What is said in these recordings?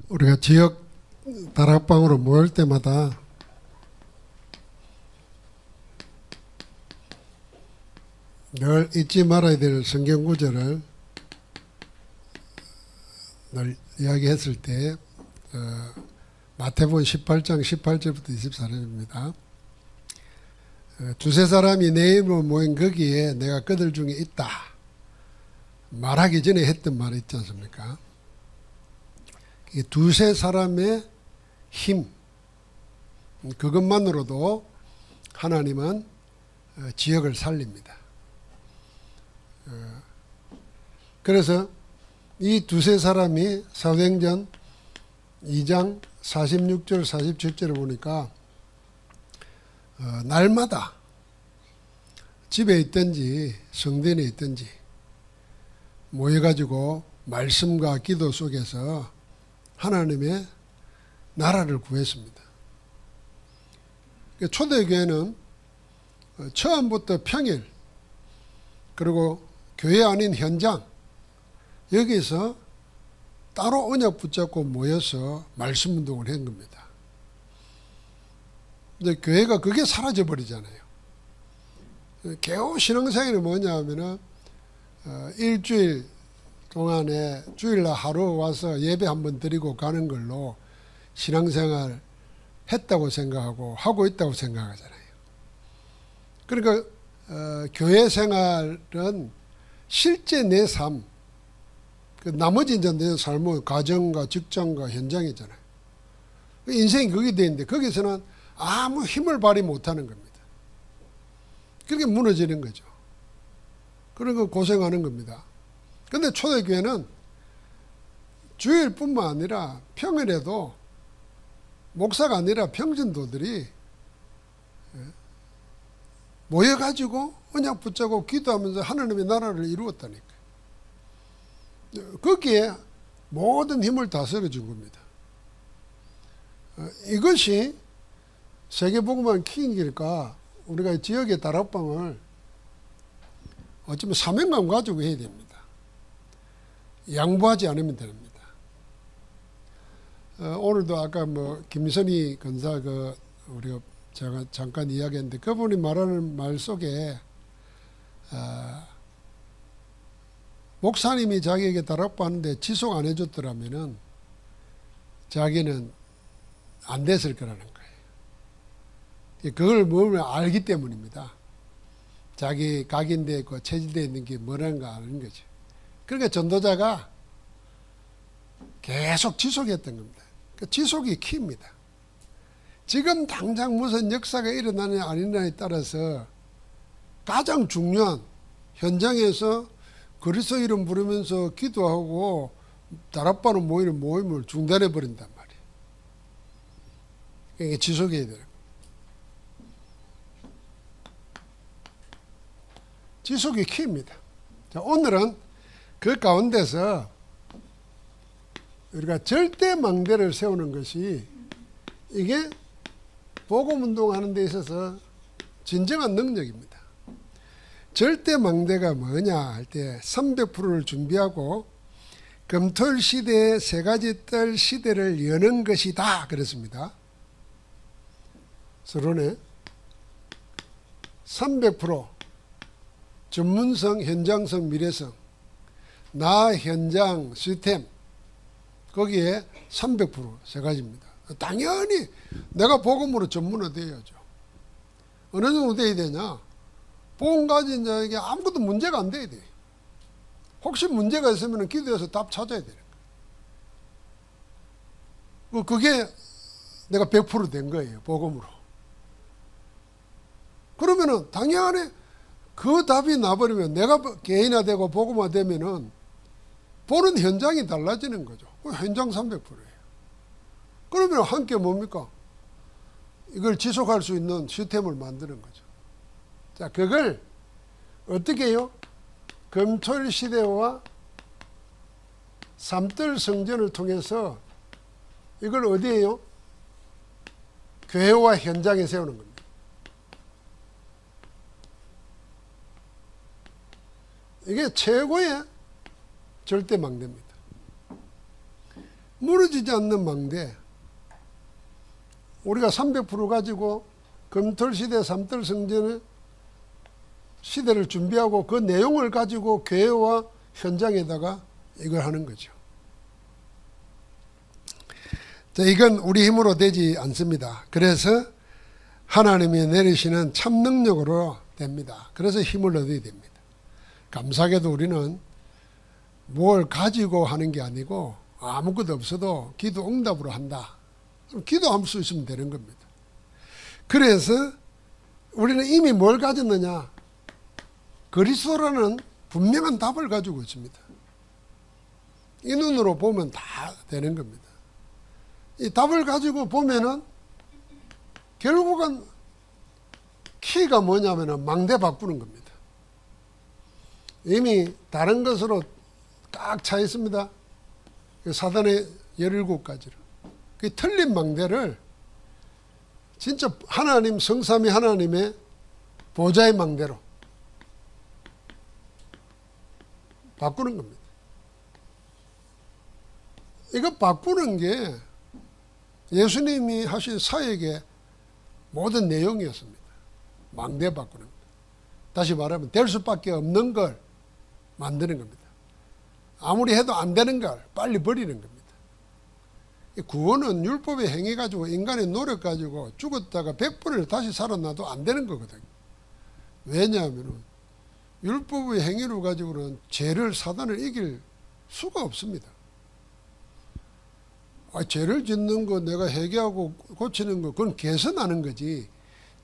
우리가 지역 다락방으로 모일 때마다 늘 잊지 말아야 될 성경 구절을 늘 이야기했을 때 마태복음 18장 18절부터 24절입니다. 두세 사람이 내 이름으로 모인 거기에 내가 그들 중에 있다. 말하기 전에 했던 말 있지 않습니까? 두세 사람의 힘, 그것만으로도 하나님은 지역을 살립니다. 그래서 이 두세 사람이 사도행전 2장 46절 47절을 보니까 날마다 집에 있든지 성전에 있든지 모여가지고 말씀과 기도 속에서 하나님의 나라를 구했습니다. 초대교회는 처음부터 평일 그리고 교회 아닌 현장 여기서 따로 언약 붙잡고 모여서 말씀 운동을 한 겁니다. 근데 교회가 그게 사라져 버리잖아요. 개호 신앙생활이 뭐냐 하면은 일주일 동안에 주일날 하루 와서 예배 한번 드리고 가는 걸로 신앙생활 했다고 생각하고 하고 있다고 생각하잖아요. 그러니까 교회 생활은 실제 내 삶, 나머지 이제 내 삶은 가정과 직장과 현장이잖아요. 인생이 그게 돼 있는데 거기서는 아무 힘을 발휘 못하는 겁니다. 그렇게 무너지는 거죠. 그러니까 고생하는 겁니다. 그런데 초대교회는 주일뿐만 아니라 평일에도 목사가 아니라 평전도들이 모여가지고 언약 붙잡고 기도하면서 하나님의 나라를 이루었다니까요. 거기에 모든 힘을 다 실어준 겁니다. 이것이 세계복음화의 킹일까 우리가 지역의 다락방을 어쩌면 사명감 가지고 해야 됩니다. 양보하지 않으면 됩니다. 오늘도 아까 김선희 권사 우리가 제가 잠깐 이야기했는데 그분이 말하는 말 속에 목사님이 자기에게 다락방하는데 지속 안 해줬더라면은 자기는 안 됐을 거라는 거예요. 그걸 보면 알기 때문입니다. 자기 각인되어 있고 체질되어 있는 게 뭐라는가 아는 거죠. 그러니까 전도자가 계속 지속했던 겁니다. 그 지속이 키입니다. 지금 당장 무슨 역사가 일어나느냐 안 일어나냐에 따라서 가장 중요한 현장에서 그리스도 이름 부르면서 기도하고 다락방으로 모이는 모임을 중단해 버린단 말이에요. 이게 지속해야 돼요. 지속이 키입니다. 자, 오늘은 그 가운데서 우리가 절대 망대를 세우는 것이 이게 복음 운동하는 데 있어서 진정한 능력입니다. 절대 망대가 뭐냐 할 때 300%를 준비하고 금토일 시대의 세 가지 뜰 시대를 여는 것이다 그랬습니다. 서론에 300% 전문성, 현장성, 미래성 나, 현장, 시스템 거기에 300%세 가지입니다. 당연히 내가 복음으로 전문화되어야죠. 어느 정도 돼야 되냐? 복음 가진 자에게 아무것도 문제가 안 돼야 돼. 혹시 문제가 있으면 기도해서 답 찾아야 되는 거예요. 그게 내가 100% 거예요. 복음으로. 그러면은 당연히 그 답이 나버리면 내가 개인화되고 복음화되면은 보는 현장이 달라지는 거죠. 현장 300%예요. 그러면 함께 뭡니까? 이걸 지속할 수 있는 시스템을 만드는 거죠. 자, 그걸 어떻게 해요? 금토일 시대와 삼뜰 성전을 통해서 이걸 어디에 해요? 교회와 현장에 세우는 겁니다. 이게 최고의 절대 망대입니다. 무너지지 않는 망대. 우리가 300% 가지고 금털시대 3들 성전의 시대를 준비하고 그 내용을 가지고 교회와 현장에다가 이걸 하는 거죠. 자, 이건 우리 힘으로 되지 않습니다. 그래서 하나님이 내리시는 참 능력으로 됩니다. 그래서 힘을 얻어야 됩니다. 감사하게도 우리는 뭘 가지고 하는 게 아니고 아무것도 없어도 기도 응답으로 한다. 기도할 수 있으면 되는 겁니다. 그래서 우리는 이미 뭘 가졌느냐? 그리스도라는 분명한 답을 가지고 있습니다. 이 눈으로 보면 다 되는 겁니다. 이 답을 가지고 보면은 결국은 키가 뭐냐면은 망대 바꾸는 겁니다. 이미 다른 것으로 딱 차 있습니다. 사단의 17가지로. 그 틀린 망대를 진짜 하나님 성삼위 하나님의 보좌의 망대로 바꾸는 겁니다. 이거 바꾸는 게 예수님이 하신 사역의 모든 내용이었습니다. 망대 바꾸는 겁니다. 다시 말하면 될 수밖에 없는 걸 만드는 겁니다. 아무리 해도 안 되는 걸 빨리 버리는 겁니다. 구원은 율법의 행위 가지고 인간의 노력 가지고 죽었다가 100번을 다시 살아나도 안 되는 거거든요. 왜냐하면 율법의 행위로 가지고는 죄를 사단을 이길 수가 없습니다. 죄를 짓는 거 내가 회개하고 고치는 거 그건 개선하는 거지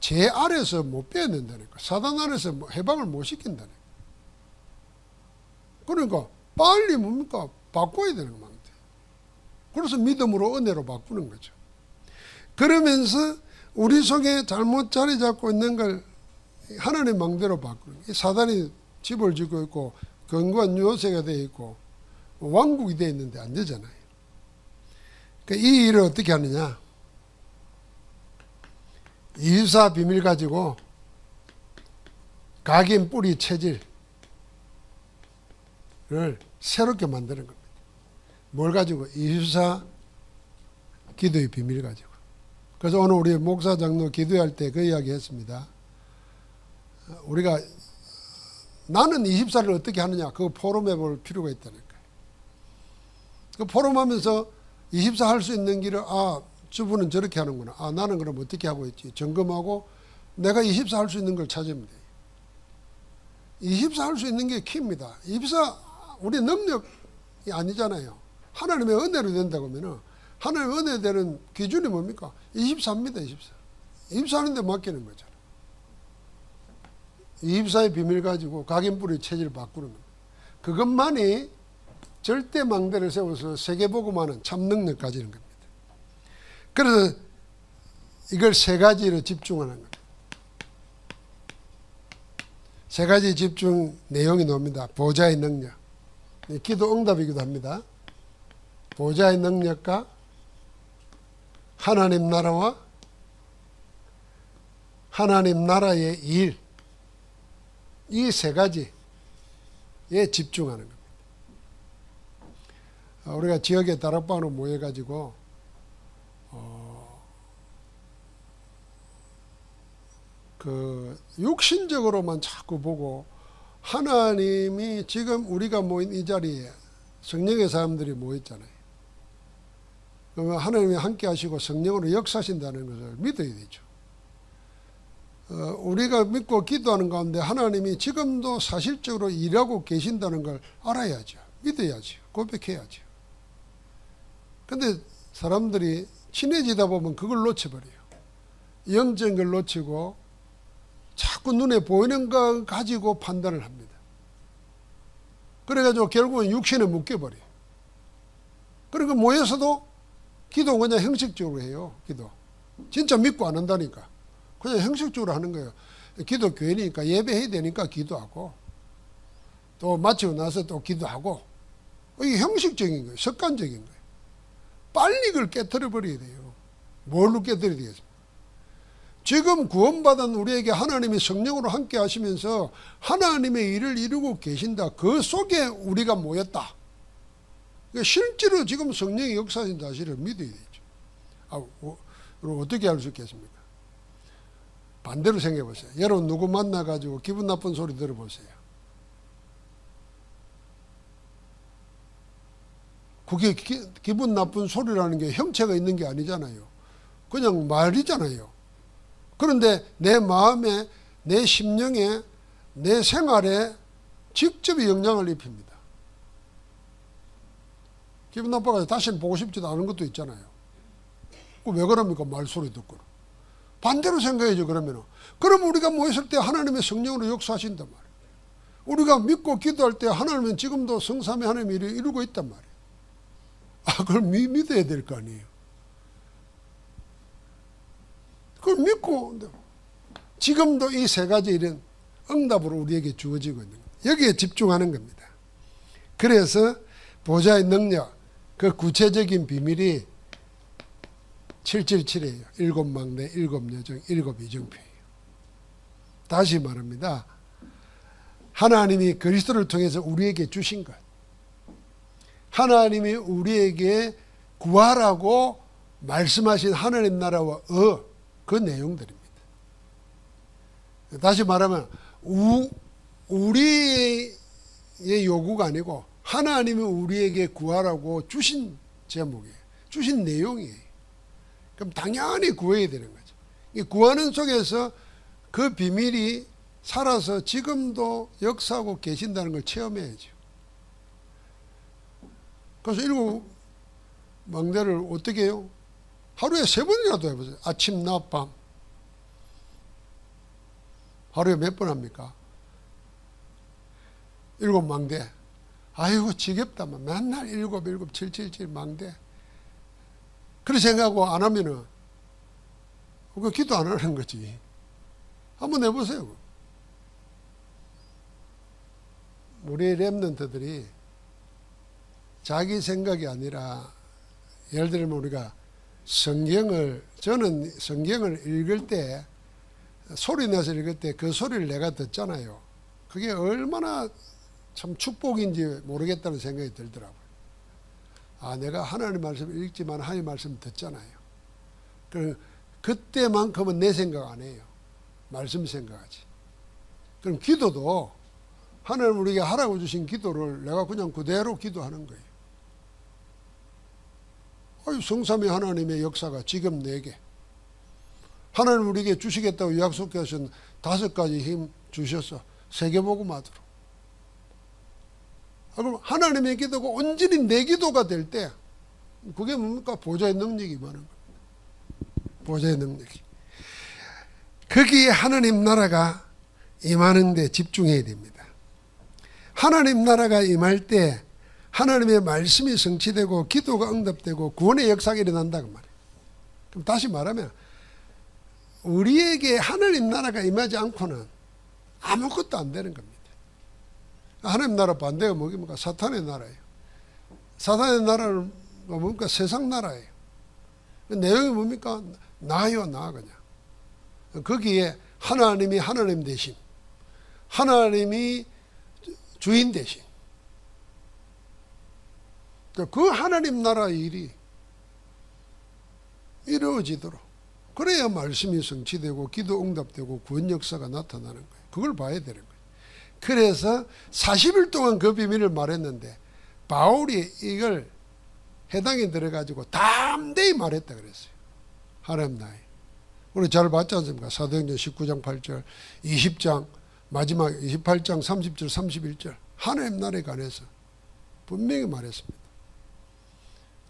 죄 아래서 못 빼낸다니까. 사단 아래서 해방을 못 시킨다니까. 그러니까 빨리 뭡니까? 바꿔야 되는 겁니다. 그래서 믿음으로 은혜로 바꾸는 거죠. 그러면서 우리 속에 잘못 자리 잡고 있는 걸 하나님 망대로 바꾸는 거예요. 사단이 집을 짓고 있고 견고한 요새가 되어 있고 왕국이 되어 있는데 안 되잖아요. 그러니까 이 일을 어떻게 하느냐? 이유사 비밀 가지고 각인 뿌리 체질을 새롭게 만드는 겁니다. 뭘 가지고? 이유사 기도의 비밀 가지고. 그래서 오늘 우리 목사 장로 기도할 때 그 이야기 했습니다. 우리가 나는 24를 어떻게 하느냐? 그거 포럼해 볼 필요가 있다니까요. 그 포럼하면서 24 할 수 있는 길을 저분은 저렇게 하는구나. 나는 그럼 어떻게 하고 있지? 점검하고 내가 24 할 수 있는 걸 찾으면 돼요. 24 할 수 있는 게 키입니다. 24 우리 능력이 아니잖아요. 하나님의 은혜로 된다고 하면은 하나님의 은혜 되는 기준이 뭡니까? 24입니다. 24. 24 하는데 맡기는 거잖아요. 24의 비밀 가지고 각인뿌리 체질을 바꾸는 겁니다. 그것만이 절대 망대를 세워서 세계복음하는 참 능력 가지는 겁니다. 그래서 이걸 세 가지로 집중하는 겁니다. 세 가지 집중 내용이 나옵니다. 보좌의 능력. 기도 응답이기도 합니다. 보좌의 능력과 하나님 나라와 하나님 나라의 일, 이 세 가지에 집중하는 겁니다. 우리가 지역의 다락방으로 모여가지고 육신적으로만 자꾸 보고 하나님이 지금 우리가 모인 이 자리에 성령의 사람들이 모였잖아요. 그러면 하나님이 함께 하시고 성령으로 역사하신다는 것을 믿어야 되죠. 우리가 믿고 기도하는 가운데 하나님이 지금도 사실적으로 일하고 계신다는 걸 알아야죠. 믿어야죠. 고백해야죠. 근데 사람들이 친해지다 보면 그걸 놓쳐버려요. 영적인 걸 놓치고 자꾸 눈에 보이는 거 가지고 판단을 합니다. 그래가지고 결국은 육신에 묶여버려요. 그러니까 모여서도 기도 그냥 형식적으로 해요. 기도. 진짜 믿고 안 한다니까. 그냥 형식적으로 하는 거예요. 기도 교회니까 예배해야 되니까 기도하고 또 마치고 나서 또 기도하고 이게 형식적인 거예요. 습관적인 거예요. 빨리 그걸 깨트려 버려야 돼요. 뭘로 깨트려야 되겠습니까? 지금 구원받은 우리에게 하나님이 성령으로 함께 하시면서 하나님의 일을 이루고 계신다. 그 속에 우리가 모였다. 그러니까 실제로 지금 성령이 역사하신 사실을 믿어야 되죠. 그럼 어떻게 알 수 있겠습니까? 반대로 생각해 보세요. 여러분 누구 만나가지고 기분 나쁜 소리 들어보세요. 그게 기분 나쁜 소리라는 게 형체가 있는 게 아니잖아요. 그냥 말이잖아요. 그런데 내 마음에, 내 심령에, 내 생활에 직접 영향을 입힙니다. 기분 나빠가지고 다시는 보고 싶지도 않은 것도 있잖아요. 왜 그럽니까? 말소리 듣고. 반대로 생각해야죠, 그러면은. 그럼 우리가 모였을 때 하나님의 성령으로 역사하신단 말이에요. 우리가 믿고 기도할 때 하나님은 지금도 성삼위 하나님이 이루고 있단 말이에요. 그걸 믿어야 될 거 아니에요. 그걸 믿고, 지금도 이 세 가지 일은 응답으로 우리에게 주어지고 있는 겁니다. 여기에 집중하는 겁니다. 그래서 보좌의 능력, 그 구체적인 비밀이 777이에요. 7망대, 7여정, 7이정표예요. 다시 말합니다. 하나님이 그리스도를 통해서 우리에게 주신 것, 하나님이 우리에게 구하라고 말씀하신 하나님 나라와 그 내용들입니다. 다시 말하면 우리의 요구가 아니고 하나님이 우리에게 구하라고 주신 제목이에요. 주신 내용이에요. 그럼 당연히 구해야 되는 거죠. 이 구하는 속에서 그 비밀이 살아서 지금도 역사하고 계신다는 걸 체험해야죠. 그래서 7망대를 어떻게 해요? 하루에 3번이라도 해보세요. 아침, 낮, 밤. 하루에 몇 번 합니까? 7망대. 아이고 지겹다만 맨날 777 망대. 그렇게 생각하고 안 하면은 그 기도 안 하는 거지. 한번 해보세요. 우리 렘넌트들이 자기 생각이 아니라, 예를 들면 우리가 저는 성경을 읽을 때, 소리 내서 읽을 때 그 소리를 내가 듣잖아요. 그게 얼마나 참 축복인지 모르겠다는 생각이 들더라고요. 내가 하나님 말씀을 읽지만 하나님 말씀 듣잖아요. 그때만큼은 내 생각 안 해요. 말씀 생각하지. 그럼 기도도 하나님 우리에게 하라고 주신 기도를 내가 그냥 그대로 기도하는 거예요. 성삼위 하나님의 역사가 지금 내게, 하나님 우리에게 주시겠다고 약속하신 5가지 힘 주셔서 세계복음하도록. 그럼 하나님의 기도가 온전히 내 기도가 될 때, 그게 뭡니까? 보좌의 능력이 임하는 겁니다. 보좌의 능력이. 거기에 하나님 나라가 임하는 데 집중해야 됩니다. 하나님 나라가 임할 때 하나님의 말씀이 성취되고 기도가 응답되고 구원의 역사가 일어난다고 말이에요. 그럼 다시 말하면 우리에게 하나님 나라가 임하지 않고는 아무것도 안 되는 겁니다. 하나님 나라 반대가 뭐입니까? 사탄의 나라예요. 사탄의 나라는 뭡니까? 세상 나라예요. 내용이 뭡니까? 나요, 나 그냥. 거기에 하나님이 하나님 대신, 하나님이 주인 대신, 그 하나님 나라 일이 이루어지도록, 그래야 말씀이 성취되고 기도 응답되고 구원 역사가 나타나는 거예요. 그걸 봐야 되는 거예요. 그래서 40일 동안 그 비밀을 말했는데 바울이 이걸 해당에 들어가지고 담대히 말했다 그랬어요. 하나님 나라에. 우리 잘 봤지 않습니까? 사도행전 19장 8절, 20장 마지막 28장 30절 31절 하나님 나라에 관해서 분명히 말했습니다.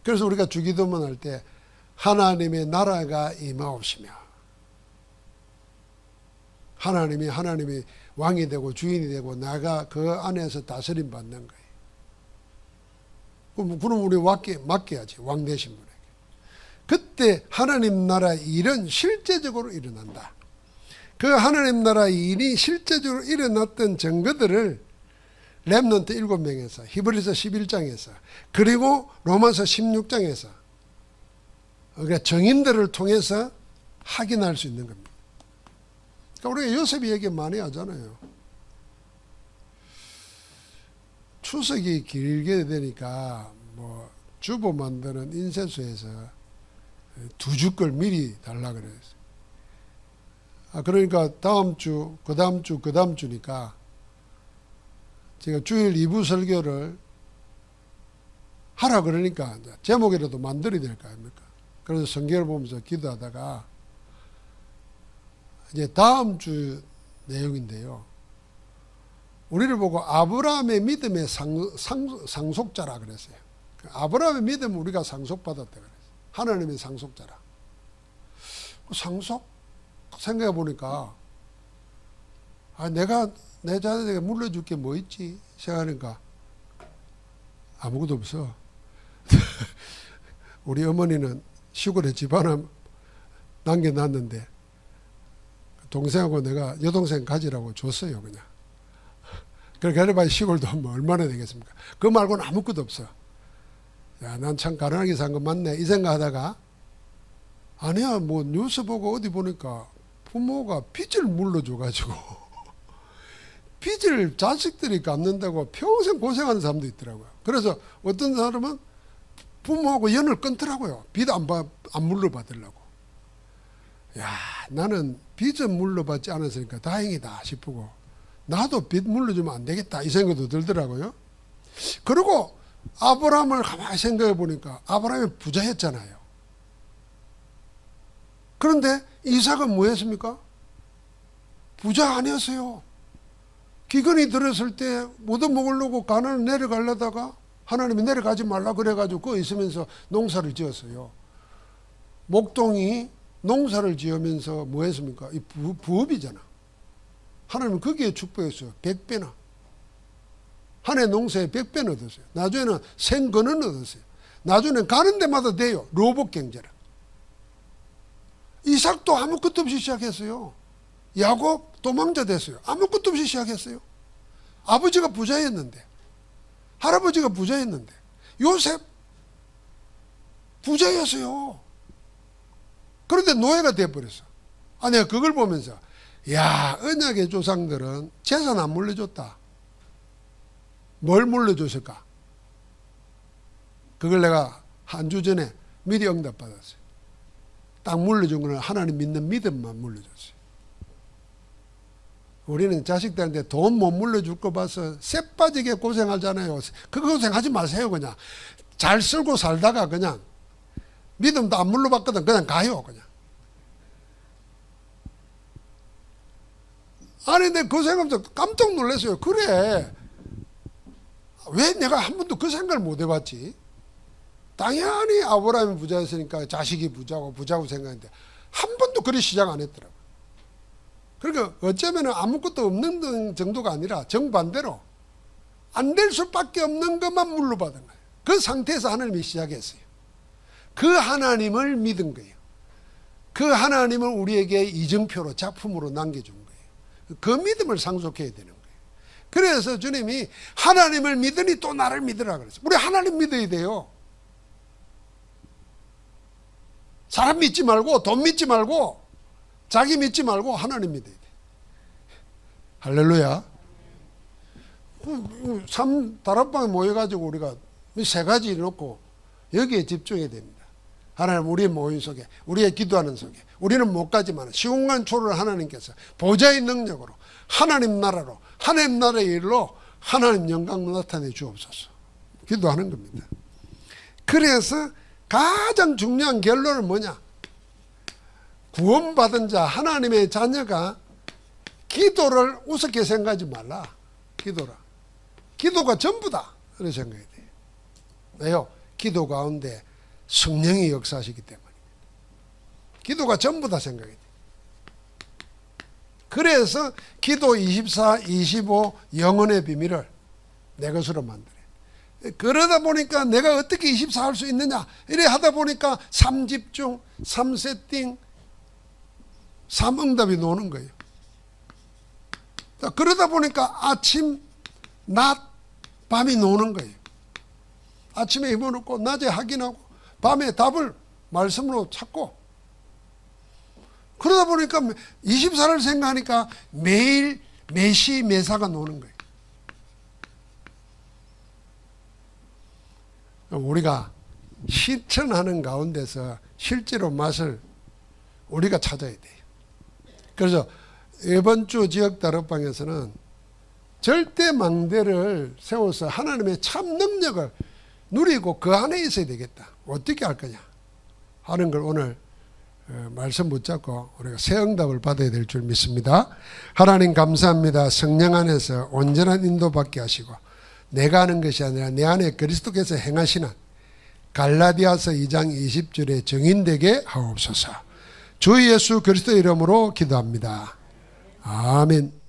그래서 우리가 주기도문 할 때 하나님의 나라가 임하옵시며, 하나님이 왕이 되고 주인이 되고 나가 그 안에서 다스림 받는 거예요. 그럼 우리 맡겨야지, 왕 되신 분에게. 그때 하나님 나라 일은 실제적으로 일어난다. 그 하나님 나라 일이 실제적으로 일어났던 증거들을 렘넌트 7명에서, 히브리서 11장에서, 그리고 로마서 16장에서 그러니까 정인들을 통해서 확인할 수 있는 겁니다. 그러니까 우리가 요셉이 얘기 많이 하잖아요. 추석이 길게 되니까 뭐 주보 만드는 인쇄소에서 2주 걸 미리 달라 그랬어요. 그러니까 다음 주, 그 다음 주, 그 다음 주니까 제가 주일 2부 설교를 하라 그러니까 제목이라도 만들어야 될 거 아닙니까? 그래서 성경을 보면서 기도하다가 이제 다음 주 내용인데요. 우리를 보고 아브라함의 믿음의 상속자라 그랬어요. 아브라함의 믿음은 우리가 상속받았다 그랬어요. 하나님의 상속자라. 상속? 생각해 보니까 내가 내 자녀에게 물려줄 게 뭐 있지 생각하니까 아무것도 없어. 우리 어머니는 시골에 집 하나 남겨놨는데 동생하고 내가 여동생 가지라고 줬어요. 그냥. 그렇게 해봐야 시골도 뭐 얼마나 되겠습니까? 그거 말고는 아무것도 없어. 야, 난 참 가난하게 산 거 맞네 이 생각하다가 아니야, 뭐 뉴스 보고 어디 보니까 부모가 빚을 물려줘가지고 빚을 자식들이 갚는다고 평생 고생하는 사람도 있더라고요. 그래서 어떤 사람은 부모하고 연을 끊더라고요. 빚 안 물려받으려고. 야, 나는 빚은 물려받지 않았으니까 다행이다 싶고 나도 빚 물려주면 안 되겠다 이 생각도 들더라고요. 그리고 아브라함을 가만히 생각해 보니까 아브라함이 부자였잖아요. 그런데 이삭은 뭐 했습니까? 부자 아니었어요. 기근이 들었을 때 얻어먹으려고 가나안 내려가려다가 하나님이 내려가지 말라 그래가지고 그거 있으면서 농사를 지었어요. 목동이 농사를 지으면서 뭐 했습니까? 이 부업이잖아. 하나님은 거기에 축복했어요. 100배나. 한 해 농사에 100배는 얻었어요. 나중에는 생건은 얻었어요. 나중에는 가는 데마다 돼요. 로봇 경제라. 이삭도 아무것도 없이 시작했어요. 야곱 도망자 됐어요. 아무것도 없이 시작했어요. 아버지가 부자였는데, 할아버지가 부자였는데, 요셉 부자였어요. 그런데 노예가 돼버렸어. 내가 그걸 보면서 야, 언약의 조상들은 재산 안 물려줬다. 뭘 물려줬을까? 그걸 내가 한 주 전에 미리 응답받았어요. 딱 물려준 거는 하나님 믿는 믿음만 물려줬어요. 우리는 자식들한테 돈 못 물려줄 거 봐서 쎄 빠지게 고생하잖아요. 그 고생하지 마세요. 그냥 잘 쓸고 살다가 그냥 믿음도 안 물려받거든 그냥 가요. 그냥. 아니 근데 그 생각부터 깜짝 놀랐어요. 그래 왜 내가 한 번도 그 생각을 못 해봤지? 당연히 아브라함이 부자였으니까 자식이 부자고 생각했는데 한 번도 그리 시작 안 했더라고요. 그러니까 어쩌면 아무것도 없는 정도가 아니라 정반대로 안 될 수밖에 없는 것만 물려받은 거예요. 그 상태에서 하나님이 시작했어요. 그 하나님을 믿은 거예요. 그 하나님을 우리에게 이정표로 작품으로 남겨준 거예요. 그 믿음을 상속해야 되는 거예요. 그래서 주님이 하나님을 믿으니 또 나를 믿으라 그랬어요. 우리 하나님 믿어야 돼요. 사람 믿지 말고 돈 믿지 말고 자기 믿지 말고 하나님 믿어야 돼. 할렐루야. 다락방에 모여가지고 우리가 세 가지 놓고 여기에 집중해야 됩니다. 하나님 우리의 모임 속에 우리의 기도하는 속에 우리는 못 가지만 시공간 초를 하나님께서 보좌의 능력으로 하나님 나라로 하나님 나라의 일로 하나님 영광 나타내 주옵소서 기도하는 겁니다. 그래서 가장 중요한 결론은 뭐냐? 구원받은 자 하나님의 자녀가 기도를 우습게 생각하지 말라. 기도가 전부다. 그렇게 생각해야 돼요. 왜요? 기도 가운데 성령이 역사하시기 때문입니다. 기도가 전부다 생각해야 돼요. 그래서 기도 24, 25 영혼의 비밀을 내 것으로 만들어요. 그러다 보니까 내가 어떻게 24 할 수 있느냐 이래 하다 보니까 3집중, 3세팅, 3응답이 노는 거예요. 그러다 보니까 아침, 낮, 밤이 노는 거예요. 아침에 입어놓고 낮에 확인하고 밤에 답을 말씀으로 찾고 그러다 보니까 24를 생각하니까 매일 매시 매사가 노는 거예요. 우리가 실천하는 가운데서 실제로 맛을 우리가 찾아야 돼요. 그래서 이번 주 지역 다락방에서는 절대 망대를 세워서 하나님의 참 능력을 누리고 그 안에 있어야 되겠다. 어떻게 할 거냐 하는 걸 오늘 말씀 붙잡고 우리가 새 응답을 받아야 될 줄 믿습니다. 하나님 감사합니다. 성령 안에서 온전한 인도받게 하시고 내가 하는 것이 아니라 내 안에 그리스도께서 행하시는 갈라디아서 2장 20절에 증인되게 하옵소서. 주 예수 그리스도 이름으로 기도합니다. 아멘.